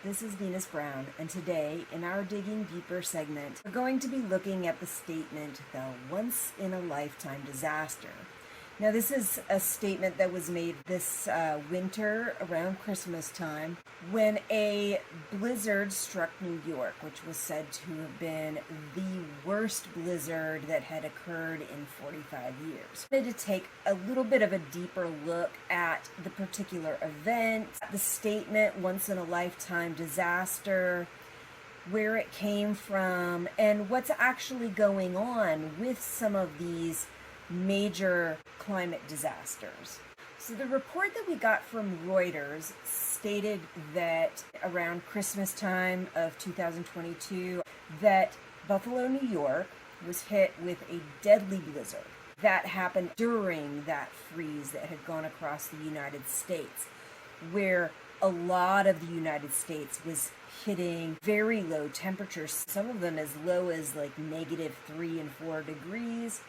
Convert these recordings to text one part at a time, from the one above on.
this is Venus Brown, and today, in our Digging Deeper segment, we're going to be looking at the statement, the once-in-a-lifetime disaster. Now, this is a statement that was made this winter around Christmas time when a blizzard struck New York, which was said to have been the worst blizzard that had occurred in 45 years. I wanted to take a little bit of a deeper look at the particular event, the statement, once-in-a-lifetime disaster, where it came from, and what's actually going on with some of these major climate disasters. So the report that we got from Reuters stated that around Christmas time of 2022, that Buffalo, New York was hit with a deadly blizzard. That happened during that freeze that had gone across the United States, where a lot of the United States was hitting very low temperatures, some of them as low as like -3 and 4 degrees.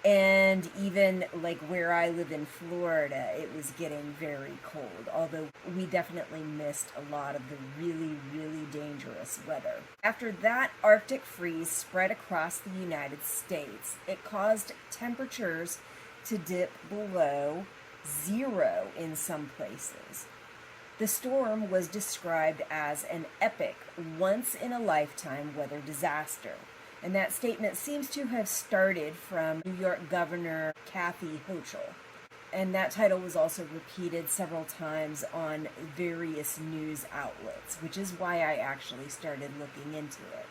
And even like where I live in Florida, it was getting very cold, although we definitely missed a lot of the really, really dangerous weather. After that Arctic freeze spread across the United States, it caused temperatures to dip below zero in some places. The storm was described as an epic, once-in-a-lifetime weather disaster. And that statement seems to have started from New York Governor Kathy Hochul. And that title was also repeated several times on various news outlets, which is why I actually started looking into it.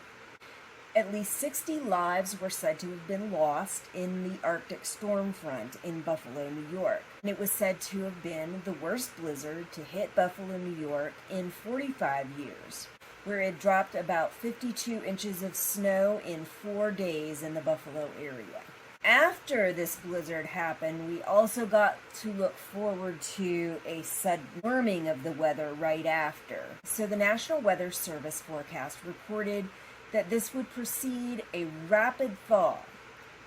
At least 60 lives were said to have been lost in the Arctic storm front in Buffalo, New York. And it was said to have been the worst blizzard to hit Buffalo, New York in 45 years. Where it dropped about 52 inches of snow in 4 days in the Buffalo area. After this blizzard happened, we also got to look forward to a sudden warming of the weather right after. So the National Weather Service forecast reported that this would precede a rapid thaw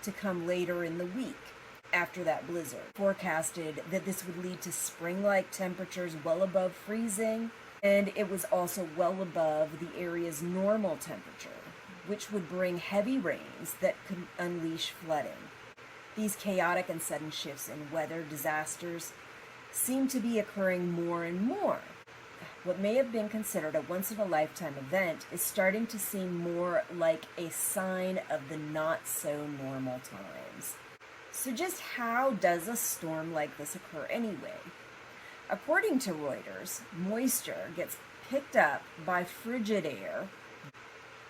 to come later in the week after that blizzard. Forecasted that this would lead to spring-like temperatures well above freezing, and it was also well above the area's normal temperature, which would bring heavy rains that could unleash flooding. These chaotic and sudden shifts in weather disasters seem to be occurring more and more. What may have been considered a once-in-a-lifetime event is starting to seem more like a sign of the not-so-normal times. So just how does a storm like this occur anyway? According to Reuters, moisture gets picked up by frigid air,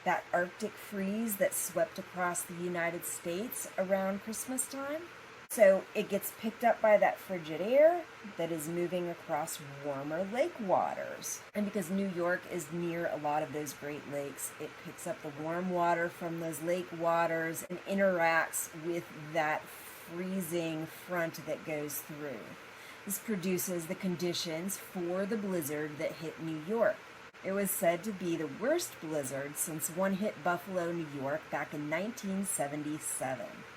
that Arctic freeze that swept across the United States around Christmas time. So it gets picked up by that frigid air that is moving across warmer lake waters. And because New York is near a lot of those Great Lakes, it picks up the warm water from those lake waters and interacts with that freezing front that goes through. This produces the conditions for the blizzard that hit New York. It was said to be the worst blizzard since one hit Buffalo, New York back in 1977.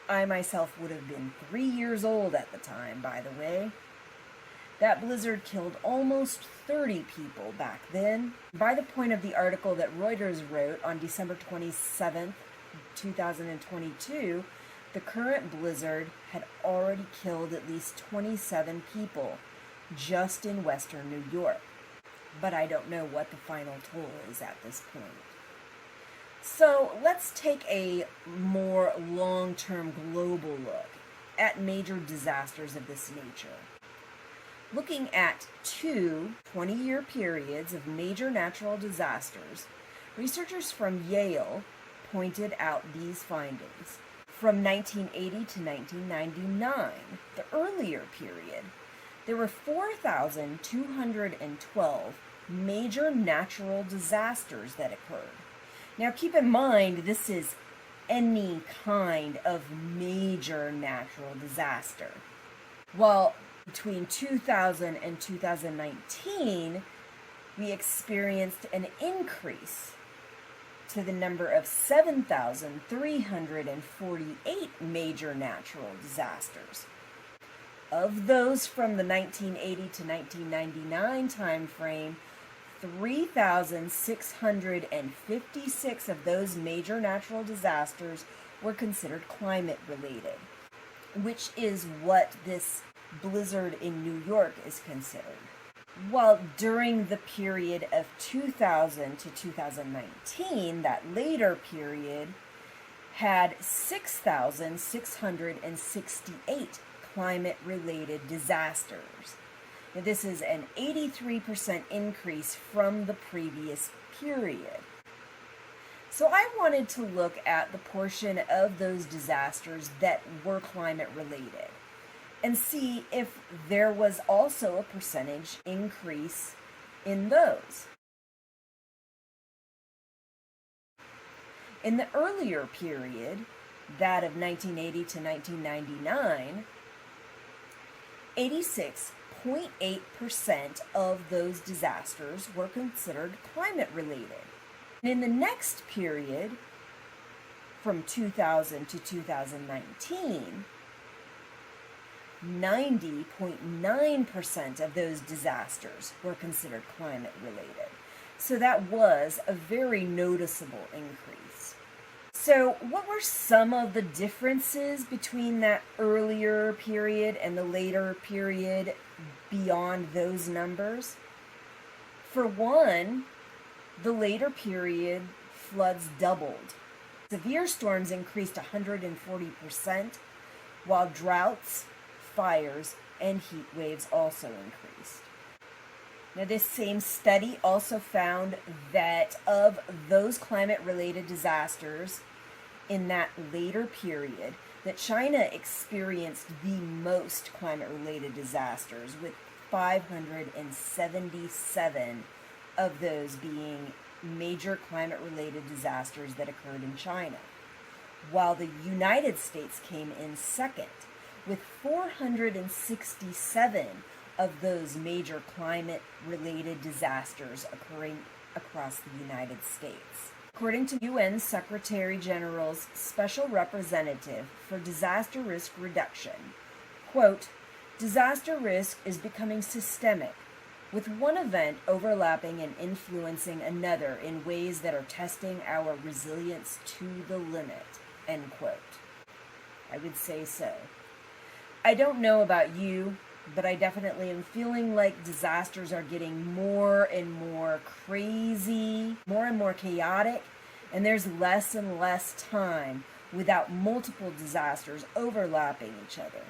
I myself would have been 3 years old at the time, by the way. That blizzard killed almost 30 people back then. By the point of the article that Reuters wrote on December 27th, 2022, the current blizzard had already killed at least 27 people just in western New York. But I don't know what the final toll is at this point. So let's take a more long-term global look at major disasters of this nature. Looking at two 20-year periods of major natural disasters, researchers from Yale pointed out these findings. From 1980 to 1999, the earlier period, there were 4,212 major natural disasters that occurred. Now keep in mind, this is any kind of major natural disaster. While between 2000 and 2019, we experienced an increase to the number of 7,348 major natural disasters. Of those from the 1980 to 1999 time frame, 3,656 of those major natural disasters were considered climate related, which is what this blizzard in New York is considered. While during the period of 2000 to 2019, that later period had 6,668 climate-related disasters. Now, this is an 83% increase from the previous period. So I wanted to look at the portion of those disasters that were climate-related and see if there was also a percentage increase in those. In the earlier period, that of 1980 to 1999, 86.8% of those disasters were considered climate-related. And in the next period, from 2000 to 2019, 90.9% of those disasters were considered climate-related. So that was a very noticeable increase. So what were some of the differences between that earlier period and the later period beyond those numbers? For one, the later period floods doubled. Severe storms increased 140%, while droughts, fires, and heat waves also increased. Now, this same study also found that of those climate-related disasters in that later period, that China experienced the most climate-related disasters, with 577 of those being major climate-related disasters that occurred in China, while the United States came in second, with 467 of those major climate-related disasters occurring across the United States. According to UN Secretary General's Special Representative for Disaster Risk Reduction, quote, "Disaster risk is becoming systemic, with one event overlapping and influencing another in ways that are testing our resilience to the limit," end quote. I would say so. I don't know about you, but I definitely am feeling like disasters are getting more and more crazy, more and more chaotic, and there's less and less time without multiple disasters overlapping each other.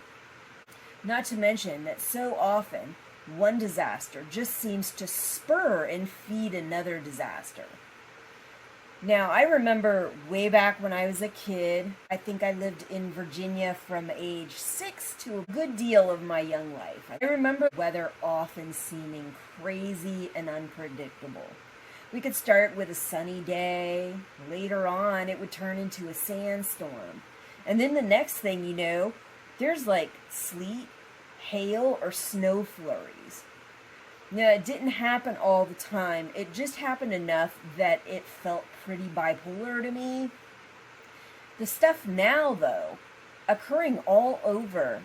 Not to mention that so often, one disaster just seems to spur and feed another disaster. Now, I remember way back when I was a kid, I think I lived in Virginia from age 6 to a good deal of my young life. I remember weather often seeming crazy and unpredictable. We could start with a sunny day. Later on, it would turn into a sandstorm. And then the next thing you know, there's like sleet, hail, or snow flurries. Now, it didn't happen all the time. It just happened enough that it felt pretty bipolar to me. The stuff now, though, occurring all over,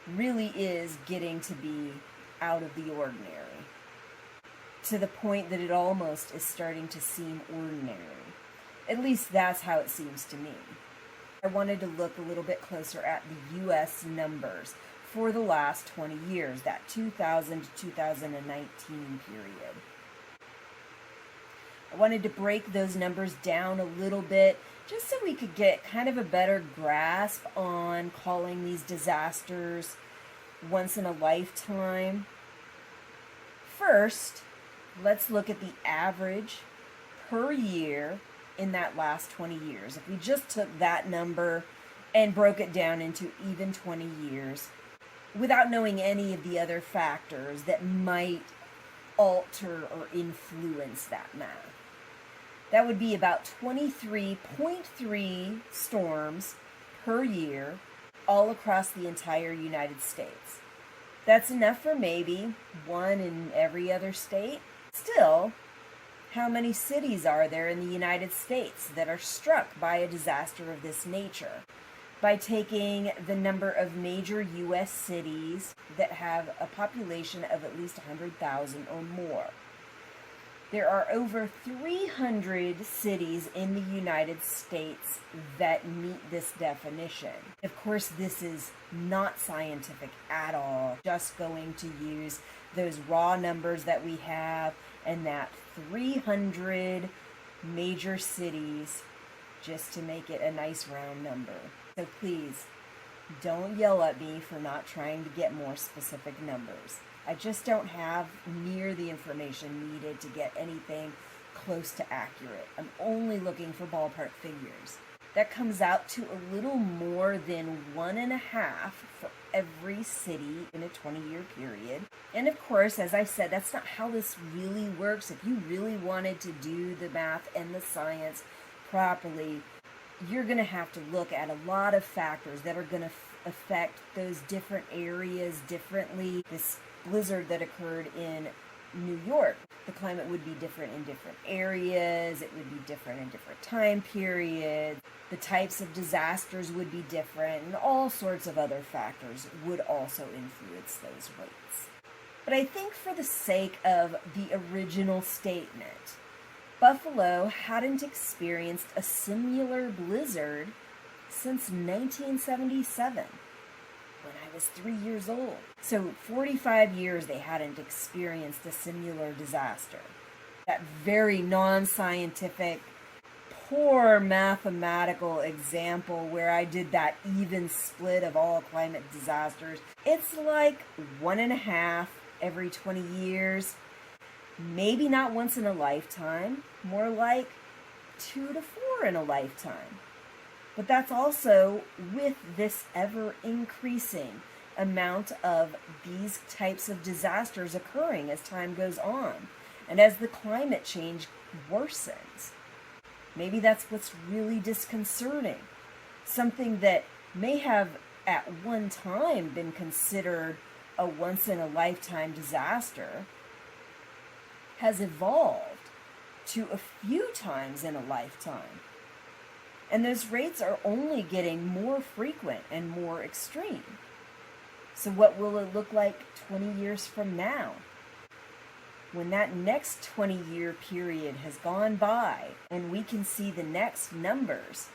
really is getting to be out of the ordinary, to the point that it almost is starting to seem ordinary. At least that's how it seems to me. I wanted to look a little bit closer at the U.S. numbers for the last 20 years, that 2000 to 2019 period. I wanted to break those numbers down a little bit just so we could get kind of a better grasp on calling these disasters once in a lifetime. First, let's look at the average per year in that last 20 years. If we just took that number and broke it down into even 20 years, without knowing any of the other factors that might alter or influence that math. That would be about 23.3 storms per year all across the entire United States. That's enough for maybe one in every other state. Still, how many cities are there in the United States that are struck by a disaster of this nature? By taking the number of major U.S. cities that have a population of at least 100,000 or more. There are over 300 cities in the United States that meet this definition. Of course, this is not scientific at all, just going to use those raw numbers that we have and that 300 major cities just to make it a nice round number. So please, don't yell at me for not trying to get more specific numbers. I just don't have near the information needed to get anything close to accurate. I'm only looking for ballpark figures. That comes out to a little more than 1.5 for every city in a 20-year period. And of course, as I said, that's not how this really works. If you really wanted to do the math and the science properly, you're going to have to look at a lot of factors that are going to affect those different areas differently. This blizzard that occurred in New York, the climate would be different in different areas, it would be different in different time periods, the types of disasters would be different, and all sorts of other factors would also influence those rates. But I think for the sake of the original statement, Buffalo hadn't experienced a similar blizzard since 1977. When I was 3 years old. So 45 years they hadn't experienced a similar disaster. That very non-scientific, poor mathematical example where I did that even split of all climate disasters. It's like 1.5 every 20 years. Maybe not once in a lifetime. More like 2 to 4 in a lifetime. But that's also with this ever-increasing amount of these types of disasters occurring as time goes on and as the climate change worsens. Maybe that's what's really disconcerting. Something that may have at one time been considered a once-in-a-lifetime disaster has evolved to a few times in a lifetime. And those rates are only getting more frequent and more extreme. So what will it look like 20 years from now? When that next 20-year period has gone by and we can see the next numbers,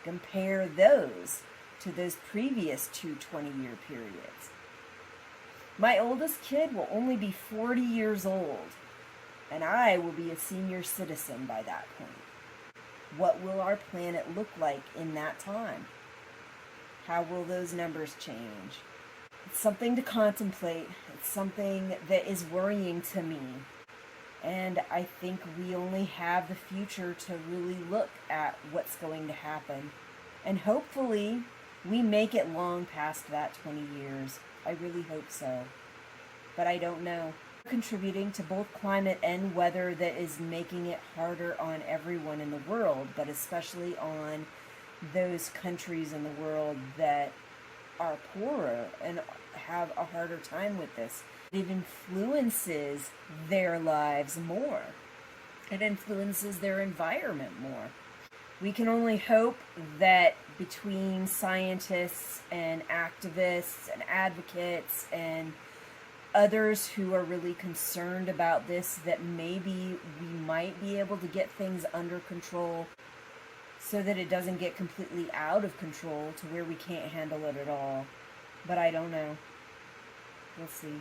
compare those to those previous 2 20-year periods. My oldest kid will only be 40 years old, and I will be a senior citizen by that point. What will our planet look like in that time? How will those numbers change? It's something to contemplate. It's something that is worrying to me. And I think we only have the future to really look at what's going to happen. And hopefully we make it long past that 20 years. I really hope so. But I don't know. Contributing to both climate and weather that is making it harder on everyone in the world, but especially on those countries in the world that are poorer and have a harder time with this. It influences their lives more. It influences their environment more. We can only hope that between scientists and activists and advocates and others who are really concerned about this, that maybe we might be able to get things under control so that it doesn't get completely out of control to where we can't handle it at all. But I don't know. We'll see.